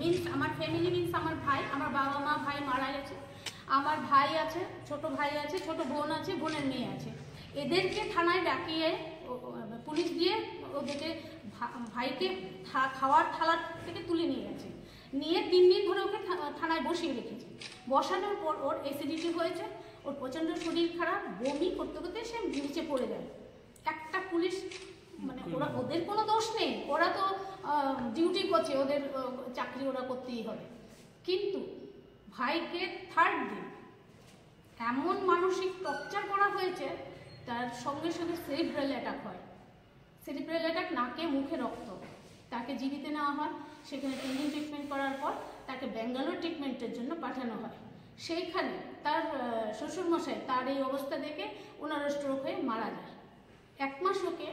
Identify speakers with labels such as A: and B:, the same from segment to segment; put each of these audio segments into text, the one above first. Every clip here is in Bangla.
A: মিন্স আমার ফ্যামিলি মিন্স আমার ভাই, আমার বাবা মা, ভাই মারা গেছে, আমার ভাই আছে, ছোট ভাই আছে, ছোট বোন আছে, বোনের মেয়ে আছে। এদেরকে থানায় ডাকিয়ে পুলিশ দিয়ে ওদেরকে ভাইকে খাওয়ার থালা থেকে তুলে নিয়ে গেছে, নিয়ে 3 দিন ধরে ওকে থানায় বসিয়ে রেখেছে। বসানোর পর ওর অ্যাসিডিটি হয়েছে, ওর প্রচণ্ড শরীর খারাপ, বমি করতে করতে সে নিচে পড়ে যায়। একটা পুলিশ মানে ওদের কোনো দোষ নেই, ওরা তো ডিউটি করছে, ওদের চাকরি ওরা করতেই হবে। কিন্তু ভাইকে 3rd দিন এমন মানসিক টর্চার করা হয়েছে, তার সঙ্গে সঙ্গে সেরিব্রাল অ্যাটাক হয়। সেরিব্রাল অ্যাটাক, নাকে মুখে রক্ত, তাকে জীবিতে নেওয়া হয়। সেখানে 3 দিন ট্রিটমেন্ট করার পর তাকে ব্যাঙ্গালোর ট্রিটমেন্টের জন্য পাঠানো হয়। সেইখানে তার শ্বশুরমশাই তার এই অবস্থা দেখে ওনার স্ট্রোক হয়ে মারা যায়। 1 মাস ওকে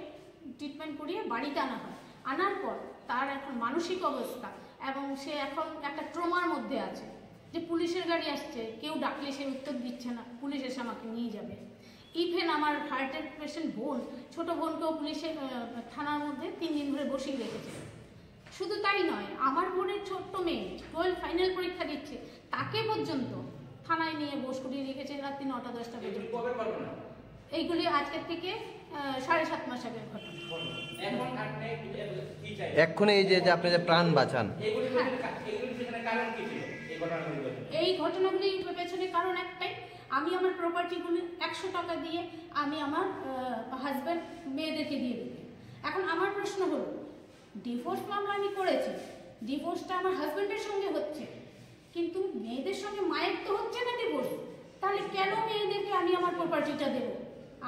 A: ট্রিটমেন্ট করিয়ে বাড়িতে আনা হয়। আনার পর তার এখন মানসিক অবস্থা, এবং সে এখন একটা ট্রমার মধ্যে আছে যে পুলিশের গাড়ি আসছে, কেউ ডাকলে সে উত্তর দিচ্ছে না, পুলিশ এসে আমাকে নিয়ে যাবে। ইভেন আমার হার্টের পেশেন্ট বোন, ছোট বোনকেও পুলিশের থানার মধ্যে 3 দিন ধরে বসিয়ে রেখেছে। শুধু তাই নয়, আমার বোনের ছোট্ট মেয়ে 12 ফাইনাল পরীক্ষা দিচ্ছে, তাকে পর্যন্ত থানায় নিয়ে বস করিয়ে রেখেছে রাত্রি 9টা-10টা পর্যন্ত। এইগুলি আজকের থেকে 7.5 মাস আগের ঘটনা।
B: এখন এই যে আপনি যে প্রাণ বাঁচান,
A: এই ঘটনাগুলির পেছনে কারণ একটাই, আমি আমার প্রপার্টিগুলি 100 টাকা দিয়ে আমি আমার হাজব্যান্ড মেয়েদেরকে দিয়ে দিই। এখন আমার প্রশ্ন হলো, ডিভোর্স মামলা আমি করেছি, ডিভোর্সটা আমার হাজব্যান্ডের সঙ্গে হচ্ছে, কিন্তু মেয়েদের সঙ্গে মায়ের তো হচ্ছে না ডিভোর্স, তাহলে কেন মেয়েদেরকে আমি আমার প্রপার্টিটা দেবো?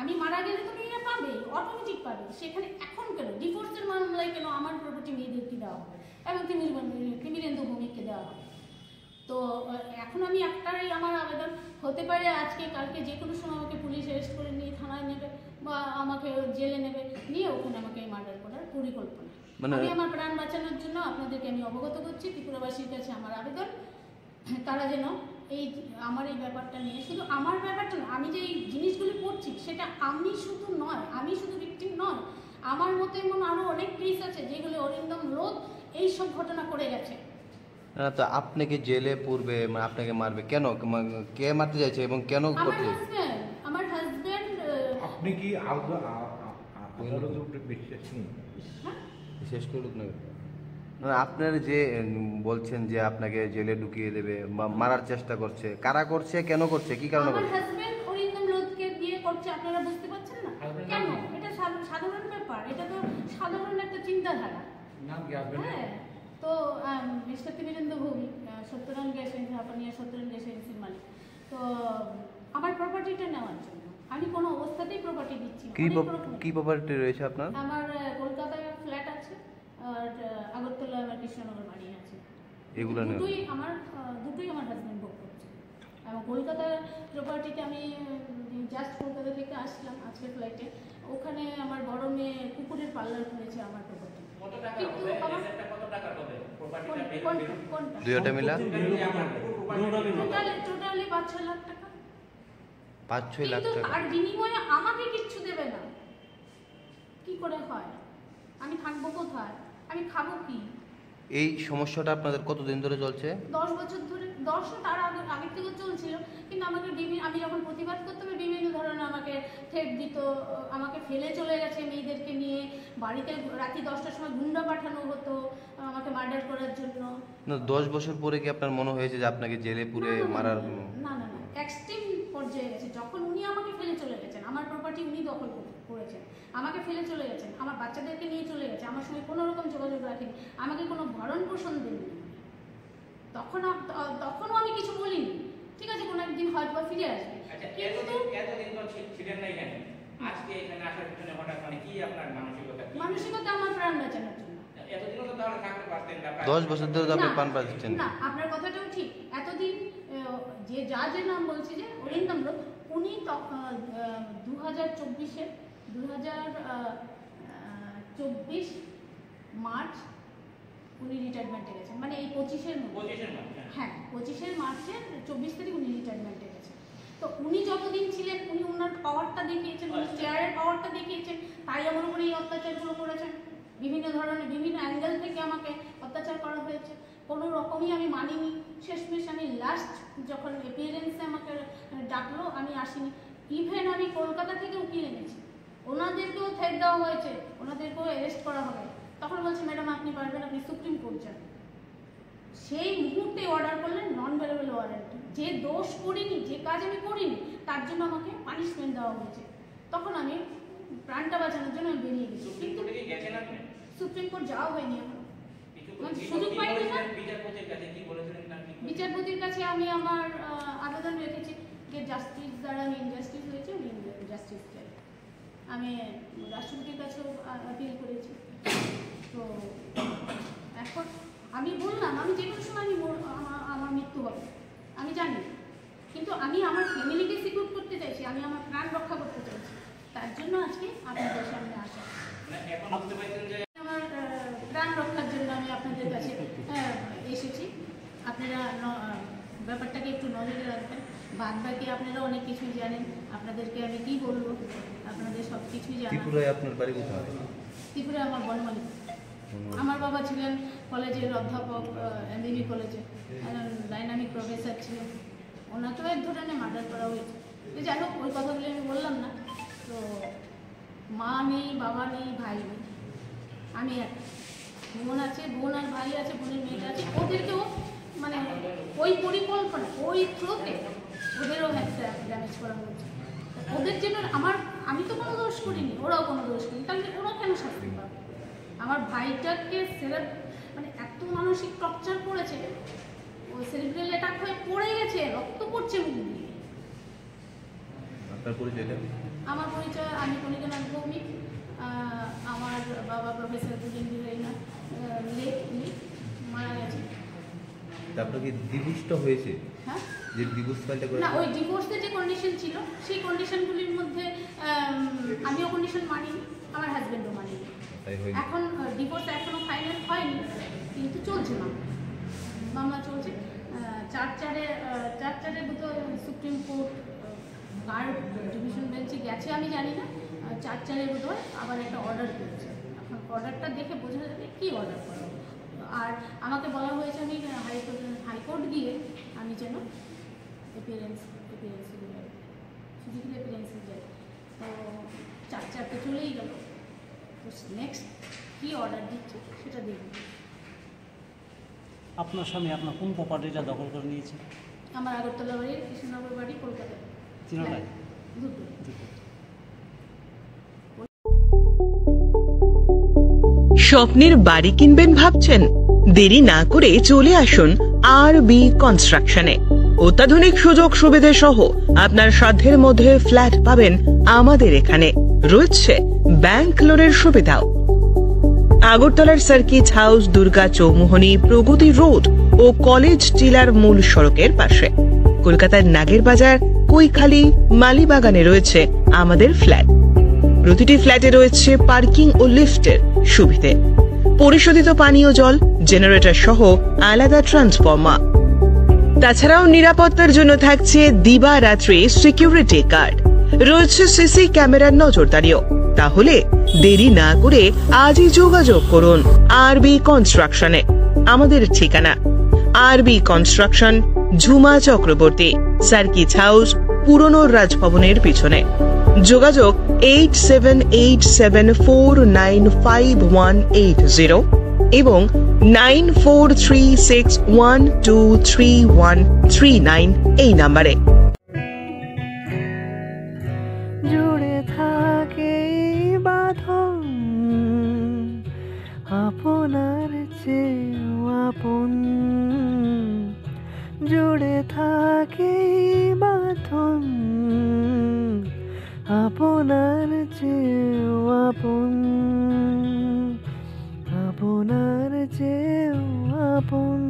A: আমি মারা গেলে তো মেয়েরা পাবে, অটোমেটিক পাবে, সেখানে এখন কেন ডিভোর্সের মামলায় কেন আমার প্রপার্টি মেয়েদেরকে দেওয়া হবে এবং তিমিরেন্দু ভূমিকে দেওয়া হবে? তো এখন আমি একটাই আমার আবেদন, হতে পারে আজকে কালকে যে কোনো সময় আমাকে পুলিশ অ্যারেস্ট করে নিয়ে থানায় নেবে বা আমাকে জেলে নেবে, নিয়ে ওখানে আমাকে মার্ডার করার পরিকল্পনা। আমি আমার প্রাণ বাঁচানোর জন্য আপনাদেরকে আমি অবগত করছি, ত্রিপুরাবাসীর কাছে আমার আবেদন, তারা যেন এই আমার এই ব্যাপারটা নিয়ে, শুধু আমার ব্যাপারটা না, আমি যে এই জিনিসগুলি করছি সেটা আমি শুধু নয়, আমি শুধু ভিকটিম নয়, আমার মতো এমন আরও অনেক কেস আছে যেগুলি অরিন্দম লোধ এইসব ঘটনা করে গেছে।
B: না তো আপনি কি জেলে পূর্বে আপনাকে মারবে কেন? কে মারতে চাইছে এবং কেন করতে চাইছে?
A: আমার হাজবেন্ড।
C: আপনি কি আদালতের উপরে বিশ্বাস নেই?
B: শেষ করুক না। আপনার যে বলছেন যে আপনাকে জেলে ঢুকিয়ে দেবে বা মারার চেষ্টা করছে, কারা করছে, কেন করছে, কি কারণে করছে?
A: আমার হাজবেন্ড অরিন্দম লোধকে দিয়ে করছে, আপনারা বুঝতে পারছেন না কেন? এটা সাধারণ ব্যাপার, এটা তো সাধারণ একটা চিন্তাধারা। হ্যাঁ, তো মিস্টার তিমিরেন্দু ভৌমিক সত্যরণ গ্যাস ঝাপানিয়া সত্যরণ গ্যাস এজেন্সির মালিক। তো আমার প্রপার্টিটা নেওয়ার জন্য আমি কোনো অবস্থাতেই প্রপার্টি দিচ্ছি না।
B: কি প্রপার্টি রয়েছে আপনার?
A: আমার কলকাতায় ফ্ল্যাট আছে আর আগরতলায় আমার কৃষ্ণনগর বাড়ি আছে।
B: এগুলো
A: দুটোই আমার হাজব্যান্ড ভোগ করছে। এবং কলকাতার প্রপার্টিতে আমি জাস্ট কলকাতা থেকে আসলাম আজকে ফ্লাইটে, ওখানে আমার বড় মেয়ে কুকুরের পার্লার খুলেছে আমার প্রপার্টি।
B: দুইটা মিলা
A: টোটালি 5-6 লাখ টাকা।
B: 5-6 লাখ টাকা।
A: আর বিনিময়ে আমাকে কিচ্ছু দেবে না, কি করে হয়? আমি থাকবো কোথায়, আমি খাবো কি?
B: এই সমস্যাটা আপনাদের কতদিন ধরে চলছে?
A: 10 বছর ধরে। 10 না, তার আগে থেকে চলছিল, কিন্তু আমাকে আমি যখন প্রতিবাদ করতাম বিভিন্ন ধরনের আমাকে থ্রেট দিত, আমাকে ফেলে চলে গেছে মেয়েদেরকে নিয়ে, বাড়িতে রাত্রি 10টার সময় গুন্ডা পাঠানো হতো আমাকে মার্ডার করার জন্য।
B: না 10 বছর পরে কি আপনার মনে হয়েছে যে আপনাকে জেলে পুরে মারার?
A: না, এক্সট্রিম পর্যায়ে গেছে যখন উনি আমাকে ফেলে চলে গেছেন, আমার প্রপার্টি উনি দখল করেছেন, আমাকে ফেলে চলে গেছেন, আমার বাচ্চাদেরকে নিয়ে চলে গেছে, আমার সঙ্গে কোনো রকম যোগাযোগ রাখেনি, আমাকে কোনো ভরণ পোষণ দেননি। তখনও আমি কিছু বলিনি, ঠিক আছে কোনো একদিন হয়তো বা ফিরে আসবে। মানসিকতা আমার প্রাণ বাঁচানোর জন্য।
B: 10 বছর ধরে আপনি প্রাণ বাঁচাচ্ছেন
A: না, আপনার কথাটাও ঠিক। এতদিন যে নাম বলছি যে অরিন্দম লোধ, উনি 2024 মার্চ উনি রিটায়ারমেন্টে গেছেন, মানে এই 25-এর হ্যাঁ 25 মার্চের 24 তারিখ উনি রিটায়ারমেন্টে গেছেন। তো উনি যতদিন ছিলেন উনি ওনার পাওয়ারটা দেখিয়েছেন, উনি চেয়ারের পাওয়ারটা দেখিয়েছেন, তাই আমার উপরে এই অত্যাচারগুলো করেছেন। বিভিন্ন ধরনের বিভিন্ন অ্যাঙ্গেল থেকে আমাকে অত্যাচার করা হয়েছে। কোনো রকমই আমি মানিনি। শেষমেশ আমি লাস্ট যখন অ্যাপিয়ারেন্সে আমাকে ডাকলো আমি আসিনি। ইভেন আমি কলকাতা থেকে উকিল এনেছি, ওনাদেরকেও থ্রেট দেওয়া হয়েছে, ওনাদেরকেও অ্যারেস্ট করা হবে। তখন বলছে ম্যাডাম আপনি পারবেন, আপনি সুপ্রিম কোর্ট যান। সেই মুহূর্তে অর্ডার করলেন নন ভেলেবল ওয়ারেন্ট। যে দোষ করিনি, যে কাজ আমি করিনি, তার জন্য আমাকে পানিশমেন্ট দেওয়া হয়েছে। তখন আমি প্রাণটা বাঁচানোর জন্য আমি বেরিয়ে গেছি। কিন্তু সুপ্রিম কোর্ট যাওয়া হয়নি এখন, সুযোগ পাইনি না। বিচারপতির কাছে আমি আমার আবেদন রেখেছি যে জাস্টিস দ্বারা আমি ইনজাস্টিস হয়েছে, আমি জাস্টিস চাই। আমি রাষ্ট্রপতির কাছেও আপিল করেছি। তো এখন আমি বললাম আমি যে কোনো সময় আমার মৃত্যু হবে, আমি জানি, কিন্তু আমি আমার ফ্যামিলিকে সিকিউর করতে চাইছি, আমি আমার প্রাণ রক্ষা করতে চাইছি। তার জন্য আজকে আপনাদের সামনে আসা। আমার প্রাণ রক্ষার জন্য আমি আপনাদের কাছে এসেছি। আপনারা ব্যাপারটাকে একটু নজরে রাখবেন। বাদ বাকি আপনারা অনেক কিছুই জানেন, আপনাদেরকে আমি কি বলবো, আপনাদের সব কিছুই জানেন।
B: ত্রিপুরায় আপনার বাড়ি কোথায়?
A: ত্রিপুরায় আমার বনমালী। আমার বাবা ছিলেন কলেজের অধ্যাপক, এমবিবি কলেজে ডাইনামিক প্রফেসর ছিলেন। ওনাকেও এক ধরনের মার্ডার করা হয়েছে। যাই হোক, ওই কথাগুলি আমি বললাম না। তো মা নেই, বাবা নেই, ভাই নেই, আমি এক। বোন আছে, বোন আর ভাই আছে, বোনের মেয়েটা আছে। ওদেরকেও মানে ওই পরিকল্পনা, ওই থ্রোতে ওদেরও একটা ড্যামেজ করা হয়েছে। ওদের জন্য আমি তো কোনো দোষ করিনি, ওরাও কোনো দোষ করিনি, তাহলে ওরা কেন শাস্তি পাবে? আমার ভাইটাকে মানে এত মানসিক টর্চার করেছে, ও সেরিব্রাল অ্যাটাক হয়ে পড়ে গেছে, রক্ত পড়ছে মুখ দিয়ে।
B: আপনার পরিচয়টা?
A: আমার পরিচয়, আমি কণিকানাথ ভৌমিক। আমার বাবা প্রফেসর দুলিন্দিরাইনা লেক, উনি মারা গেছে।
B: তারপরে কি ডিভোর্সটা হয়েছে?
A: হ্যাঁ,
B: যে ডিভোর্স ফাইলটা করে
A: না, ওই ডিভোর্সের যে কন্ডিশন ছিল সেই কন্ডিশনগুলির মধ্যে আমিও কন্ডিশন মানিনি, আমার হাজব্যান্ডও মানিনি। এখন ডিভোর্স এখনো ফাইনাল হয়নি, কিন্তু চলছে মামলা চলছে। 4-4-এর বোধ সুপ্রিম কোর্ট কার ডিভিশন বেঞ্চে গেছে আমি জানি না। 4-4-এর বোধ আবার একটা অর্ডার করেছে। এখন অর্ডারটা দেখে বোঝা যাবে কী অর্ডার করা। আর আমাকে বলা হয়েছে আমি হাইকোর্ট গিয়ে আমি যেন ফিজিক্যাল অ্যাপিয়ারেন্সে যাই। তো 4-4 চলেই গেল। তো নেক্সট কী অর্ডার দিচ্ছে সেটা দেখব।
D: আপনার স্বামী আপনার কোন প্রপার্টিটা দখল করে নিয়েছে?
A: আমার আগরতলা বাড়ি, কৃষ্ণনগর বাড়ি, কলকাতায়।
D: তিনটায়?
A: দুটো।
E: স্বপ্নের বাড়ি কিনবেন ভাবছেন? দেরি না করে চলে আসুন আরবি কনস্ট্রাকশনে। অত্যাধুনিক সুযোগ সুবিধা সহ আপনার সাধ্যের মধ্যে ফ্ল্যাট পাবেন আমাদের এখানে। রয়েছে ব্যাংক লোনের সুবিধাও। আগরতলার সার্কিট হাউস, দুর্গা চৌমুহনী, প্রগতি রোড ও কলেজ টিলার মূল সড়কের পাশে। কলকাতার নাগের বাজার, কৈখালি, মালিবাগানে রয়েছে আমাদের ফ্ল্যাট। প্রতিটি ফ্ল্যাটে রয়েছে পার্কিং ও লিফটের সুবিধে, পরিশোধিত পানীয় জল, জেনারেটর সহ আলাদা ট্রান্সফরমার। তাছাড়াও নিরাপত্তার জন্য থাকছে দিবারাত্রি সিকিউরিটি গার্ড, রয়েছে সিসি ক্যামেরার নজরদারিও। তাহলে দেরি না করে আজই যোগাযোগ করুন আরবি কনস্ট্রাকশনে। আমাদের ঠিকানা আরবি construction, Jhuma Chakraborty, circuit house, পুরনো রাজভবনের পিছনে। যোগাযোগ 8787495180 এবং 9436123139 এই নাম্বারে।
F: জুড়ে থাকে বাঁধন আপনার চেয়েও আপন, জুড়ে থাকে বাঁধন আপনার চেয়েও আপন, আপনার চেয়েও আপন।